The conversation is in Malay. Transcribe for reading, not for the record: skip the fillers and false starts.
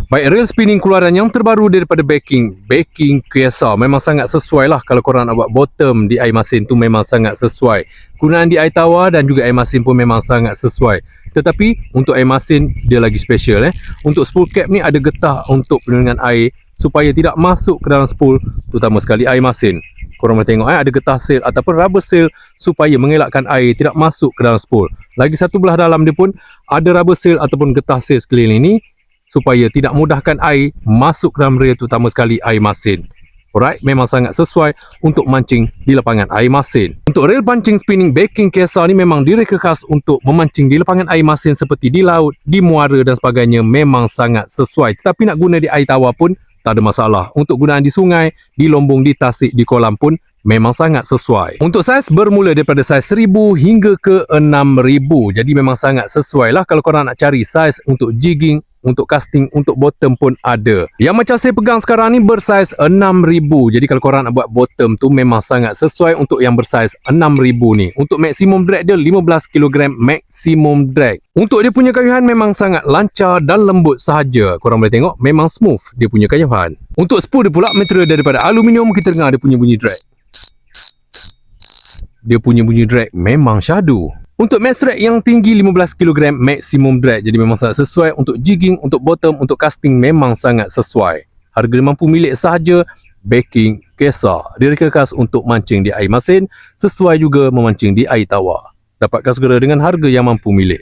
Baik, reel spinning keluaran yang terbaru daripada Baking Kesa memang sangat sesuai lah. Kalau korang nak buat bottom di air masin tu memang sangat sesuai. Gunaan di air tawar dan juga air masin pun memang sangat sesuai. Tetapi untuk air masin dia lagi special. Untuk spool cap ni ada getah untuk perlindungan air supaya tidak masuk ke dalam spool, terutama sekali air masin. Korang boleh tengok ada getah seal ataupun rubber seal supaya mengelakkan air tidak masuk ke dalam spool. Lagi satu belah dalam dia pun ada rubber seal ataupun getah seal sekeliling ni supaya tidak mudahkan air masuk ke dalam reel, terutama sekali air masin. Alright, memang sangat sesuai untuk mancing di lapangan air masin. Untuk reel pancing spinning Baking Kesa ni memang direka khas untuk memancing di lapangan air masin seperti di laut, di muara dan sebagainya, memang sangat sesuai. Tetapi nak guna di air tawar pun tak ada masalah. Untuk gunaan di sungai, di lombong, di tasik, di kolam pun memang sangat sesuai. Untuk saiz bermula daripada saiz 1000 hingga ke 6000. Jadi memang sangat sesuai lah kalau korang nak cari saiz untuk jigging, untuk casting, untuk bottom pun ada. Yang macam saya pegang sekarang ni bersaiz 6000. Jadi kalau korang nak buat bottom tu memang sangat sesuai untuk yang bersaiz 6000 ni. Untuk maksimum drag dia 15 kg maksimum drag. Untuk dia punya kayuhan memang sangat lancar dan lembut sahaja. Korang boleh tengok memang smooth dia punya kayuhan. Untuk spool dia pula material daripada aluminium. Kita dengar dia punya bunyi drag. Dia punya bunyi drag memang syadu. Untuk max drag yang tinggi 15 kg maksimum drag. Jadi memang sangat sesuai untuk jigging, untuk bottom, untuk casting memang sangat sesuai. Harga dia mampu milik sahaja. Baking Kesa direka khas untuk mancing di air masin, sesuai juga memancing di air tawar. Dapatkan segera dengan harga yang mampu milik.